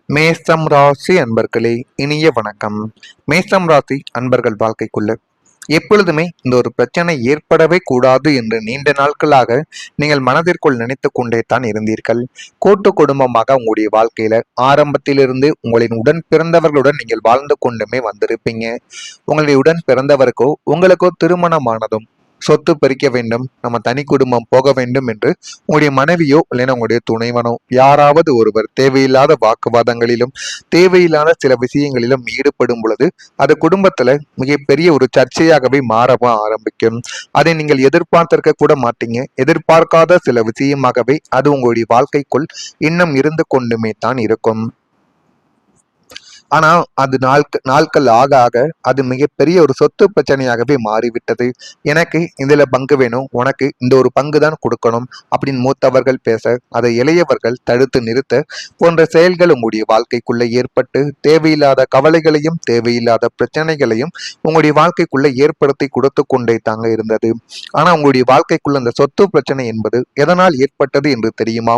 மேசம் ராசி அன்பர்களே, இனிய வணக்கம். மேசம் ராசி அன்பர்கள் வாழ்க்கைக்குள்ள எப்பொழுதுமே இந்த ஒரு பிரச்சனை ஏற்படவே கூடாது என்று நீண்ட நாட்களாக நீங்கள் மனதிற்குள் நினைத்து கொண்டே தான் இருந்தீர்கள். கூட்டு குடும்பமாக உங்களுடைய வாழ்க்கையில ஆரம்பத்திலிருந்து உங்களின் உடன் பிறந்தவர்களுடன் நீங்கள் வாழ்ந்து கொண்டுமே வந்திருப்பீங்க. உங்களுடைய உடன் பிறந்தவருக்கோ உங்களுக்கோ திருமணமானதும் சொத்து பறிக்க வேண்டும், நம்ம தனி குடும்பம் போக வேண்டும் என்று உங்களுடைய மனைவியோ இல்லைன்னா உங்களுடைய துணைவனோ யாராவது ஒருவர் தேவையில்லாத வாக்குவாதங்களிலும் தேவையில்லாத சில விஷயங்களிலும் ஈடுபடும் பொழுது அது குடும்பத்துல மிகப்பெரிய ஒரு சர்ச்சையாகவே மாறவும் ஆரம்பிக்கும். அதை நீங்கள் எதிர்பார்த்திருக்க கூட மாட்டீங்க. எதிர்பார்க்காத சில விஷயமாகவே அது உங்களுடைய வாழ்க்கைக்குள் இன்னும் இருந்து கொண்டுமே தான் இருக்கும். ஆனா அது நாட்கள் ஆக ஆக அது மிகப்பெரிய ஒரு சொத்து பிரச்சனையாகவே மாறிவிட்டது. எனக்கு இதுல பங்கு வேணும், உனக்கு இந்த ஒரு பங்கு தான் கொடுக்கணும் அப்படின்னு மூத்தவர்கள் பேச அதை இளையவர்கள் தடுத்து நிறுத்த போன்ற செயல்கள் உங்களுடைய வாழ்க்கைக்குள்ள ஏற்பட்டு தேவையில்லாத கவலைகளையும் தேவையில்லாத பிரச்சனைகளையும் உங்களுடைய வாழ்க்கைக்குள்ள ஏற்படுத்தி கொடுத்து கொண்டே தாங்க இருந்தது. ஆனா உங்களுடைய வாழ்க்கைக்குள்ள அந்த சொத்து பிரச்சனை என்பது எதனால் ஏற்பட்டது என்று தெரியுமா?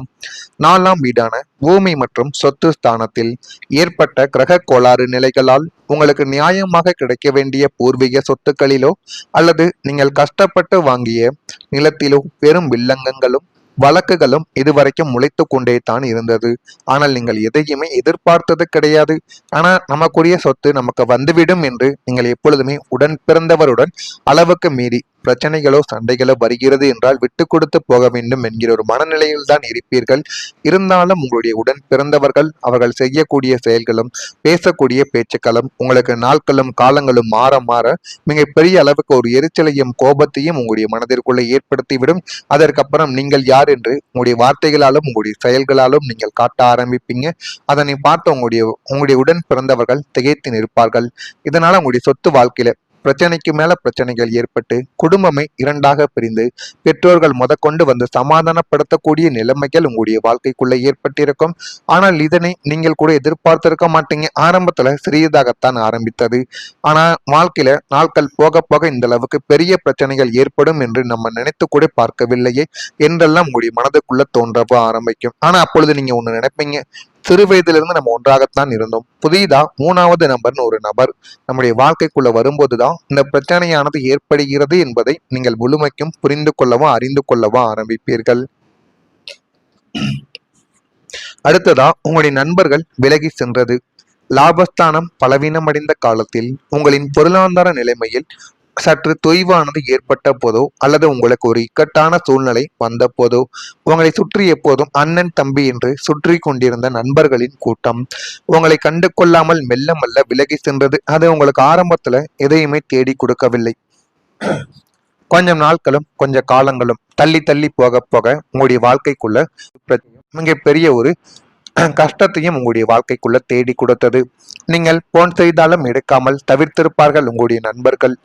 4ஆம் வீடான பூமி மற்றும் சொத்து ஸ்தானத்தில் ஏற்பட்ட கிரக கோளாறு நிலைகளால் உங்களுக்கு நியாயமாக கிடைக்க வேண்டிய பூர்வீக சொத்துக்களிலோ அல்லது நீங்கள் கஷ்டப்பட்டு வாங்கிய நிலத்திலோ பெரும் வில்லங்கங்களும் வழக்குகளும் இதுவரைக்கும் முளைத்து கொண்டே தான் இருந்தது. ஆனால் நீங்கள் எதையுமே எதிர்பார்த்தது கிடையாது. ஆனா நமக்குரிய சொத்து நமக்கு வந்துவிடும் என்று நீங்கள் எப்பொழுதுமே உடன் பிறந்தவருடன் அளவுக்கு மீறி பிரச்சனைகளோ சண்டைகளோ வருகிறது என்றால் விட்டு கொடுத்து போக வேண்டும் என்கிற ஒரு மனநிலையில் தான் இருப்பீர்கள். இருந்தாலும் உங்களுடைய உடன் பிறந்தவர்கள் அவர்கள் செய்யக்கூடிய செயல்களும் பேசக்கூடிய பேச்சுக்களும் உங்களுக்கு நாட்களும் காலங்களும் மாற மாற மிகப்பெரிய அளவுக்கு ஒரு எரிச்சலையும் கோபத்தையும் உங்களுடைய மனதிற்குள்ளே ஏற்படுத்திவிடும். அதற்கப்புறம் நீங்கள் யார் என்று உங்களுடைய வார்த்தைகளாலும் உங்களுடைய செயல்களாலும் நீங்கள் காட்ட ஆரம்பிப்பீங்க. அதனை பார்த்து உங்களுடைய உடன் பிறந்தவர்கள் திகைத்து நிற்பார்கள். இதனால உங்களுடைய சொத்து வாழ்க்கையில பிரச்சனைக்கு மேல பிரச்சனைகள் ஏற்பட்டு குடும்பமே இரண்டாக பிரிந்து பெற்றோர்கள் முதற்கொண்டு வந்து சமாதானப்படுத்தக்கூடிய நிலைமைகள் உங்களுடைய வாழ்க்கைக்குள்ள ஏற்பட்டிருக்கும். ஆனால் இதனை நீங்கள் கூட எதிர்பார்த்திருக்க மாட்டீங்க. ஆரம்பத்துல சிறியதாகத்தான் ஆரம்பித்தது. ஆனா வாழ்க்கையில நாட்கள் போக போக இந்த அளவுக்கு பெரிய பிரச்சனைகள் ஏற்படும் என்று நம்ம நினைத்து கூட பார்க்கவில்லையே என்றெல்லாம் உங்களுடைய மனதுக்குள்ள தோன்றப்ப ஆரம்பிக்கும். ஆனா அப்பொழுது நீங்க ஒண்ணு நினைப்பீங்க, சிறு வயதிலிருந்து நம்ம ஒன்றாகத்தான் இருந்தோம். புதிதா 3வது நபர்னு ஒரு நபர் நம்முடைய வாழ்க்கைக்குள்ள வரும்போதுதான் இந்த பிரச்சனையானது ஏற்படுகிறது என்பதை நீங்கள் முழுமைக்கும் புரிந்து கொள்ளவும் அறிந்து கொள்ளவும் ஆரம்பிப்பீர்கள். அடுத்ததா உங்களுடைய நண்பர்கள் விலகி சென்றது. லாபஸ்தானம் பலவீனமடைந்த காலத்தில் உங்களின் பொருளாதார நிலைமையில் சற்று தொய்வானது ஏற்பட்ட போதோ அல்லது உங்களுக்கு ஒரு இக்கட்டான சூழ்நிலை வந்த போதோ உங்களை சுற்றி எப்போதும் அண்ணன் தம்பி என்று சுற்றி கொண்டிருந்த நண்பர்களின் கூட்டம் உங்களை கண்டு கொள்ளாமல் மெல்ல மெல்ல விலகி சென்றது. அது உங்களுக்கு ஆரம்பத்துல எதையுமே தேடி கொடுக்கவில்லை. கொஞ்சம் நாட்களும் கொஞ்ச காலங்களும் தள்ளி தள்ளி போக போக உங்களுடைய வாழ்க்கைக்குள்ள மிகப்பெரிய ஒரு கஷ்டத்தையும் உங்களுடைய வாழ்க்கைக்குள்ள தேடி கொடுத்தது. நீங்கள் போன் செய்தாலும் எடுக்காமல் தவிர்த்திருப்பார்கள் உங்களுடைய நண்பர்கள்.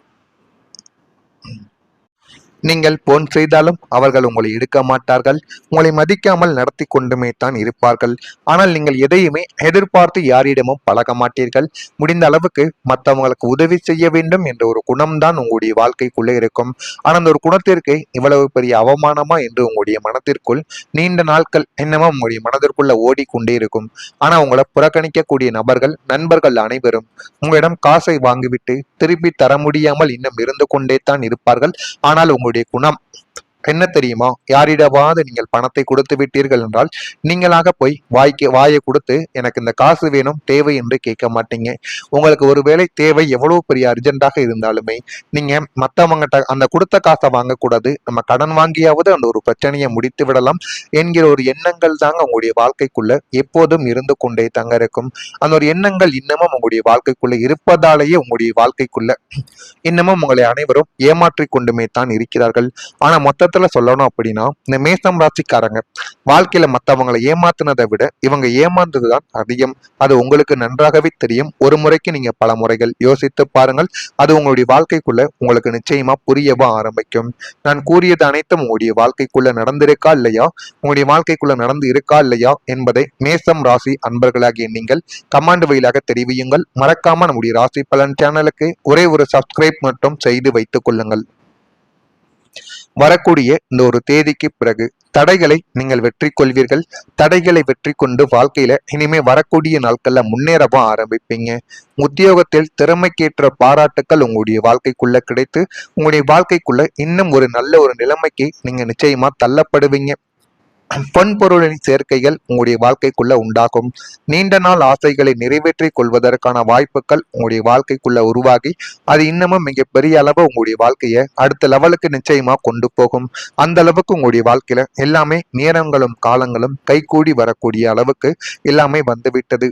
நீங்கள் போன் செய்தாலும் அவர்கள் உங்களை எடுக்க மாட்டார்கள். உங்களை மதிக்காமல் நடத்தி கொண்டுமே தான் இருப்பார்கள். ஆனால் நீங்கள் எதையுமே எதிர்பார்த்து யாரிடமும் பழக மாட்டீர்கள். முடிந்த அளவுக்கு மற்றவங்களுக்கு உதவி செய்ய வேண்டும் என்ற ஒரு குணம்தான் உங்களுடைய வாழ்க்கைக்குள்ளே இருக்கும். ஆனால் அந்த ஒரு குணத்திற்கு இவ்வளவு பெரிய அவமானமா என்று உங்களுடைய மனத்திற்குள் நீண்ட நாட்கள் என்னமோ உங்களுடைய மனதிற்குள்ள ஓடிக்கொண்டே இருக்கும். ஆனா உங்களை புறக்கணிக்கக்கூடிய நண்பர்கள் அனைவரும் உங்களிடம் காசை வாங்கிவிட்டு திருப்பி தர முடியாமல் இன்னும் இருந்து கொண்டே தான் இருப்பார்கள். ஆனால் உங்களுடைய குணம் என்ன தெரியுமா? யாரிடவாவது நீங்கள் பணத்தை கொடுத்து விட்டீர்கள் என்றால் நீங்களாக போய் வாயை கொடுத்து எனக்கு இந்த காசு வேணும் தேவை என்று கேட்க மாட்டீங்க. உங்களுக்கு ஒருவேளை தேவை எவ்வளவு பெரிய அர்ஜென்ட்டாக இருந்தாலுமே நீங்க மற்றவங்கிட்ட அந்த கொடுத்த காசை வாங்கக்கூடாது, நம்ம கடன் வாங்கியாவது அந்த ஒரு பிரச்சனையை முடித்து விடலாம் என்கிற ஒரு எண்ணங்கள் தாங்க உங்களுடைய வாழ்க்கைக்குள்ள எப்போதும் இருந்து கொண்டே தங்க இருக்கும். அந்த ஒரு எண்ணங்கள் இன்னமும் உங்களுடைய வாழ்க்கைக்குள்ள இருப்பதாலேயே உங்களுடைய வாழ்க்கைக்குள்ள இன்னமும் உங்களை அனைவரும் ஏமாற்றி கொண்டுமே தான் இருக்கிறார்கள். ஆனா மொத்தத்துல சொல்லணும் அப்படின்னா இந்த மேசம் ராசிக்காரங்க வாழ்க்கையில மத்தவங்களை ஏமாத்தினதை விட இவங்க ஏமாந்ததுதான் அதிகம். அது உங்களுக்கு நன்றாகவே தெரியும். ஒரு முறைக்கு நீங்க பல முறைகள் யோசித்து பாருங்கள். அது உங்களுடைய வாழ்க்கைக்குள்ள உங்களுக்கு நிச்சயமா புரியவா ஆரம்பிக்கும். நான் கூறியது அனைத்தும் உங்களுடைய வாழ்க்கைக்குள்ள நடந்திருக்கா இல்லையா, உங்களுடைய வாழ்க்கைக்குள்ள நடந்து இருக்கா இல்லையா என்பதை மேசம் ராசி அன்பர்களாகிய நீங்கள் கமாண்ட் வழியாக தெரிவியுங்கள். மறக்காம நம்முடைய ராசி பலன் சேனலுக்கு ஒரே ஒரு சப்ஸ்கிரைப் மட்டும் செய்து வைத்துக் கொள்ளுங்கள். வரக்கூடிய இந்த ஒரு தேதிக்கு பிறகு தடைகளை நீங்கள் வெற்றி கொள்வீர்கள். தடைகளை வெற்றி கொண்டு வாழ்க்கையில இனிமே வரக்கூடிய நாட்கள்ல முன்னேறவும் ஆரம்பிப்பீங்க. உத்தியோகத்தில் திறமைக்கேற்ற பாராட்டுக்கள் உங்களுடைய வாழ்க்கைக்குள்ள கிடைத்து உங்களுடைய வாழ்க்கைக்குள்ள இன்னும் ஒரு நல்ல ஒரு நிலைமைக்கு நீங்க நிச்சயமா தள்ளப்படுவீங்க. பொன்பொருளின் சேர்க்கைகள் உங்களுடைய வாழ்க்கைக்குள்ள உண்டாகும். நீண்ட நாள் ஆசைகளை நிறைவேற்றிக் கொள்வதற்கான வாய்ப்புகள் உங்களுடைய வாழ்க்கைக்குள்ள உருவாகி அது இன்னமும் மிகப்பெரிய அளவு உங்களுடைய வாழ்க்கையை அடுத்த லெவலுக்கு நிச்சயமா கொண்டு போகும். அந்த அளவுக்கு உங்களுடைய வாழ்க்கையில எல்லாமே நேரங்களும் காலங்களும் கைகூடி வரக்கூடிய அளவுக்கு எல்லாமே வந்துவிட்டது.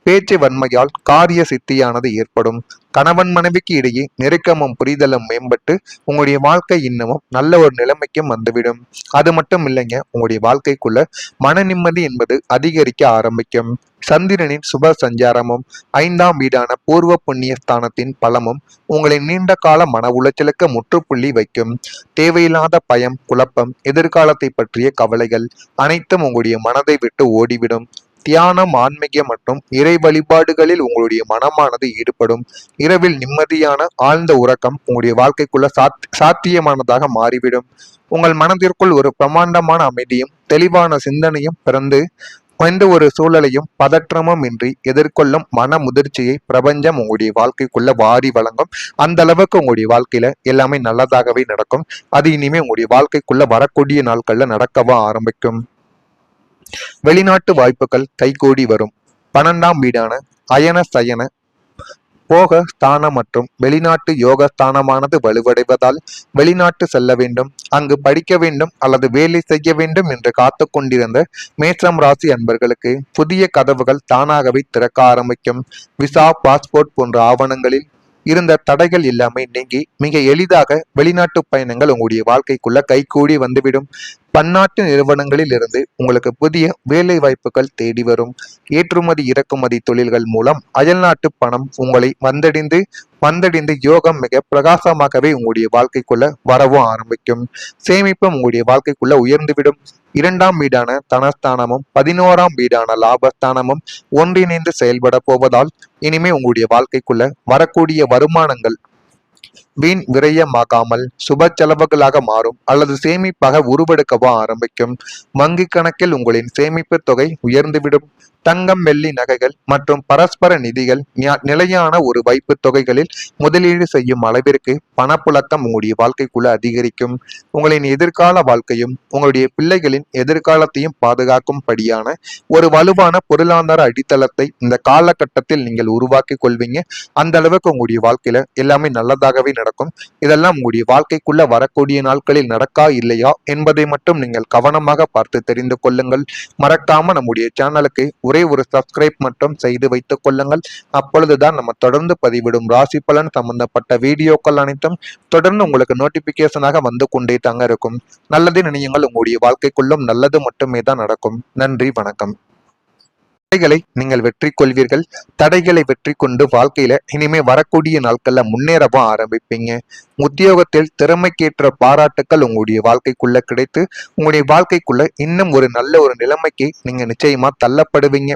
பேச்சு வன்மையால் காரிய சித்தியானது ஏற்படும். கணவன் மனைவிக்கு இடையே நெருக்கமும் புரிதலும் மேம்பட்டு உங்களுடைய வாழ்க்கை இன்னமும் நல்ல ஒரு நிலைமைக்கும் வந்துவிடும். அது மட்டும் இல்லைங்க, உங்களுடைய வாழ்க்கைக்குள்ள மன நிம்மதி என்பது அதிகரிக்க ஆரம்பிக்கும். சந்திரனின் சுப சஞ்சாரமும் 5ஆம் வீடான பூர்வ புண்ணிய ஸ்தானத்தின் பலமும் உங்களின் நீண்ட கால மன உளைச்சலுக்கு முற்றுப்புள்ளி வைக்கும். தேவையில்லாத பயம், குழப்பம், எதிர்காலத்தை பற்றிய கவலைகள் அனைத்தும் உங்களுடைய மனதை விட்டு ஓடிவிடும். தியானம், ஆன்மீகம் மற்றும் இறை வழிபாடுகளில் உங்களுடைய மனமானது ஈடுபடும். இரவில் நிம்மதியான ஆழ்ந்த உறக்கம் உங்களுடைய வாழ்க்கைக்குள்ள சாத்தியமானதாக மாறிவிடும். உங்கள் மனதிற்குள் ஒரு பிரமாண்டமான அமைதியும் தெளிவான சிந்தனையும் பிறந்து எந்த ஒரு சூழலையும் பதற்றமும் இன்றி எதிர்கொள்ளும் மன முதிர்ச்சியை பிரபஞ்சம் உங்களுடைய வாழ்க்கைக்குள்ள வாரி வழங்கும். அந்த அளவுக்கு உங்களுடைய வாழ்க்கையில எல்லாமே நல்லதாகவே நடக்கும். அது இனிமே உங்களுடைய வாழ்க்கைக்குள்ள வரக்கூடிய நாட்கள்ல நடக்கவா ஆரம்பிக்கும். வெளிநாட்டு வாய்ப்புகள் கைகூடி வரும். 12ஆம் வீடான அயன சயன போக ஸ்தானம் மற்றும் வெளிநாட்டு யோக ஸ்தானமானது வலுவடைவதால் வெளிநாட்டு செல்ல வேண்டும், அங்கு படிக்க வேண்டும் அல்லது வேலை செய்ய வேண்டும் என்று காத்து கொண்டிருந்த மேஷம் ராசி அன்பர்களுக்கு புதிய கதவுகள் தானாகவே திறக்க ஆரம்பிக்கும். விசா, பாஸ்போர்ட் போன்ற ஆவணங்களில் இருந்த தடைகள் எல்லாமே நீங்கி மிக எளிதாக வெளிநாட்டு பயணங்கள் உங்களுடைய வாழ்க்கைக்குள்ள கைகூடி வந்துவிடும். பன்னாட்டு நிறுவனங்களில் இருந்து உங்களுக்கு புதிய வேலை வாய்ப்புகள் தேடி வரும். ஏற்றுமதி இறக்குமதி தொழில்கள் மூலம் அயல்நாட்டு பணம் உங்களை வந்தடைந்து யோகம் மிக பிரகாசமாகவே உங்களுடைய வாழ்க்கைக்குள்ள வரவும் ஆரம்பிக்கும். சேமிப்பும் உங்களுடைய வாழ்க்கைக்குள்ள உயர்ந்துவிடும். 2ஆம் வீடான தனஸ்தானமும் 11ஆம் வீடான லாபஸ்தானமும் ஒன்றிணைந்து செயல்பட போவதால் இனிமே உங்களுடைய வாழ்க்கைக்குள்ள வரக்கூடிய வருமானங்கள் வீண் விரயமாகாமல் சுப செலவுகளாக மாறும் அல்லது சேமிப்பாக உருவெடுக்கவோ ஆரம்பிக்கும். வங்கி கணக்கில் உங்களின் சேமிப்பு தொகை உயர்ந்துவிடும். தங்கம், வெள்ளி நகைகள் மற்றும் பரஸ்பர நிதிகள் நிலையான ஒரு வைப்பு தொகைகளில் முதலீடு செய்யும் அளவிற்கு பணப்புழக்கம் உங்களுடைய வாழ்க்கைக்குள்ள அதிகரிக்கும். உங்களின் எதிர்கால வாழ்க்கையும் உங்களுடைய பிள்ளைகளின் எதிர்காலத்தையும் பாதுகாக்கும்படியான ஒரு வலுவான பொருளாதார அடித்தளத்தை இந்த காலகட்டத்தில் நீங்கள் உருவாக்கி கொள்வீங்க. அந்த அளவுக்கு உங்களுடைய வாழ்க்கையில எல்லாமே நல்லதாகவே நடக்கும். இதெல்லாம் உங்களுடைய வாழ்க்கைக்குள்ள வரக்கூடிய நாட்களில் நடக்கா இல்லையா என்பதை மட்டும் நீங்கள் கவனமாக பார்த்து தெரிந்து கொள்ளுங்கள். மறக்காம நம்முடைய சேனலுக்கு ஒரே ஒரு சப்ஸ்கிரைப் மட்டும் செய்து வைத்துக் கொள்ளுங்கள். அப்பொழுதுதான் நம்ம தொடர்ந்து பதிவிடும் ராசி பலன் சம்பந்தப்பட்ட வீடியோக்கள் அனைத்தும் தொடர்ந்து உங்களுக்கு நோட்டிபிகேஷனாக வந்து கொண்டே தாங்க இருக்கும். நல்லதே நினையுங்கள், உங்களுடைய வாழ்க்கைக்குள்ளும் நல்லது மட்டுமே தான் நடக்கும். நன்றி, வணக்கம். தடைகளை நீங்கள் வெற்றி கொள்வீர்கள். தடைகளை வெற்றி கொண்டு வாழ்க்கையில இனிமே வரக்கூடிய நாட்கள்ல முன்னேறவும் ஆரம்பிப்பீங்க. உத்தியோகத்தில் திறமைக்கேற்ற பாராட்டுக்கள் உங்களுடைய வாழ்க்கைக்குள்ள கிடைத்து உங்களுடைய வாழ்க்கைக்குள்ள இன்னும் ஒரு நல்ல ஒரு நிலைமைக்கு நீங்க நிச்சயமா தள்ளப்படுவீங்க.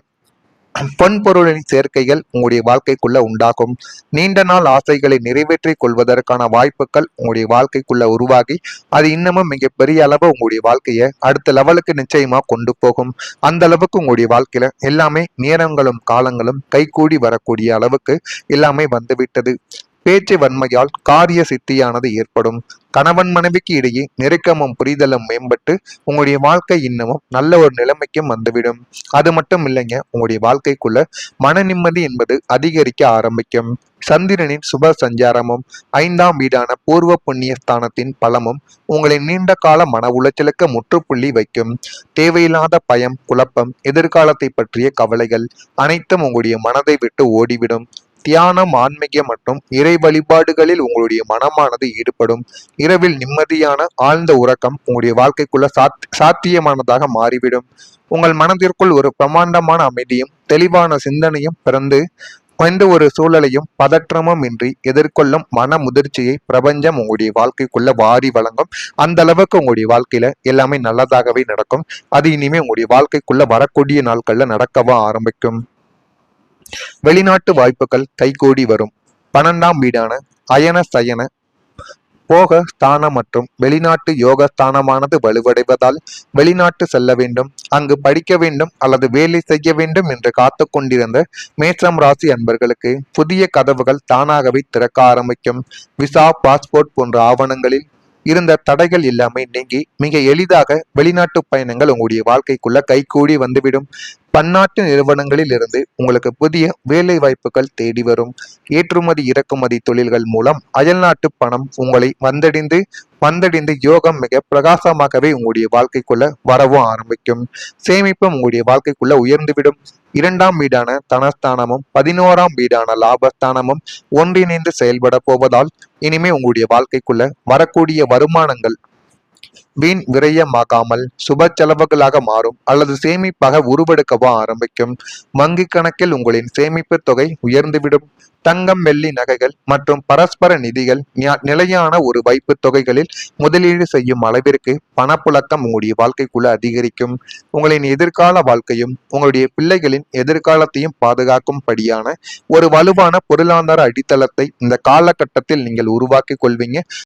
பொன்பொருளின் சேர்க்கைகள் உங்களுடைய வாழ்க்கைக்குள்ள உண்டாகும். நீண்ட நாள் ஆசைகளை நிறைவேற்றிக் கொள்வதற்கான வாய்ப்புகள் உங்களுடைய வாழ்க்கைக்குள்ள உருவாகி அது இன்னமும் மிகப்பெரிய அளவு உங்களுடைய வாழ்க்கையை அடுத்த லெவலுக்கு நிச்சயமா கொண்டு போகும். அந்த அளவுக்கு உங்களுடைய வாழ்க்கையில எல்லாமே நேரங்களும் காலங்களும் கைகூடி வரக்கூடிய அளவுக்கு எல்லாமே வந்துவிட்டது. பேச்சு வன்மையால் காரிய சித்தியானது ஏற்படும். கணவன் மனைவிக்கு இடையே நெருக்கமும் புரிதலும் மேம்பட்டு உங்களுடைய வாழ்க்கை இன்னமும் நல்ல ஒரு நிலைமைக்கும் வந்துவிடும். அது மட்டும் இல்லைங்க, உங்களுடைய வாழ்க்கைக்குள்ள மன நிம்மதி என்பது அதிகரிக்க ஆரம்பிக்கும். சந்திரனின் சுப சஞ்சாரமும் 5ஆம் வீடான பூர்வ புண்ணிய ஸ்தானத்தின் பலமும் உங்களின் நீண்ட கால மன உளைச்சலுக்கு முற்றுப்புள்ளி வைக்கும். தேவையில்லாத பயம், குழப்பம், எதிர்காலத்தை பற்றிய கவலைகள் அனைத்தும் உங்களுடைய மனதை விட்டு ஓடிவிடும். தியானம், ஆன்மீகம் மற்றும் இறை வழிபாடுகளில் உங்களுடைய மனமானது ஈடுபடும். இரவில் நிம்மதியான ஆழ்ந்த உறக்கம் உங்களுடைய வாழ்க்கைக்குள்ள சாத்தியமானதாக மாறிவிடும். உங்கள் மனதிற்குள் ஒரு பிரமாண்டமான அமைதியும் தெளிவான சிந்தனையும் பிறந்து எந்த ஒரு சூழலையும் பதற்றமும் இன்றி எதிர்கொள்ளும் மன முதிர்ச்சியை பிரபஞ்சம் உங்களுடைய வாழ்க்கைக்குள்ள வாரி வழங்கும். அந்த அளவுக்கு உங்களுடைய வாழ்க்கையில எல்லாமே நல்லதாகவே நடக்கும். அது இனிமே உங்களுடைய வாழ்க்கைக்குள்ள வரக்கூடிய நாட்கள்ல நடக்கவா ஆரம்பிக்கும். வெளிநாட்டு வாய்ப்புகள் கைகூடி வரும். 12ஆம் வீடான அயன சயன போக ஸ்தானம் மற்றும் வெளிநாட்டு யோக ஸ்தானமானது வலுவடைவதால் வெளிநாட்டு செல்ல வேண்டும், அங்கு படிக்க வேண்டும் அல்லது வேலை செய்ய வேண்டும் என்று காத்து கொண்டிருந்த மேஷம் ராசி அன்பர்களுக்கு புதிய கதவுகள் தானாகவே திறக்க ஆரம்பிக்கும். விசா, பாஸ்போர்ட் போன்ற ஆவணங்களில் இருந்த தடைகள் எல்லாமே நீங்கி மிக எளிதாக வெளிநாட்டு பயணங்கள் உங்களுடைய வாழ்க்கைக்குள்ள கைகூடி வந்துவிடும். பன்னாட்டு நிறுவனங்களில் இருந்து உங்களுக்கு புதிய வேலை வாய்ப்புகள் தேடி வரும். ஏற்றுமதி இறக்குமதி தொழில்கள் மூலம் அயல்நாட்டு பணம் உங்களை வந்தடைந்து யோகம் மிக பிரகாசமாகவே உங்களுடைய வாழ்க்கைக்குள்ள வரவும் ஆரம்பிக்கும். சேமிப்பும் உங்களுடைய வாழ்க்கைக்குள்ள உயர்ந்துவிடும். இரண்டாம் வீடான தனஸ்தானமும் 11ஆம் வீடான லாபஸ்தானமும் ஒன்றிணைந்து செயல்பட போவதால் இனிமே உங்களுடைய வாழ்க்கைக்குள்ள வரக்கூடிய வருமானங்கள் வீண் விரயமாகாமல் சுப செலவுகளாக மாறும் அல்லது சேமிப்பாக உருவெடுக்கவும் ஆரம்பிக்கும். வங்கி கணக்கில் உங்களின் சேமிப்பு தொகை உயர்ந்துவிடும். தங்கம், வெள்ளி நகைகள் மற்றும் பரஸ்பர நிதிகள் நிலையான ஒரு வைப்பு தொகைகளில் முதலீடு செய்யும் அளவிற்கு பணப்புழக்கம் உங்களுடைய வாழ்க்கைக்குள்ள அதிகரிக்கும். உங்களின் எதிர்கால வாழ்க்கையும் உங்களுடைய பிள்ளைகளின் எதிர்காலத்தையும் பாதுகாக்கும்படியான ஒரு வலுவான பொருளாதார அடித்தளத்தை இந்த காலகட்டத்தில் நீங்கள் உருவாக்கி கொள்வீங்க.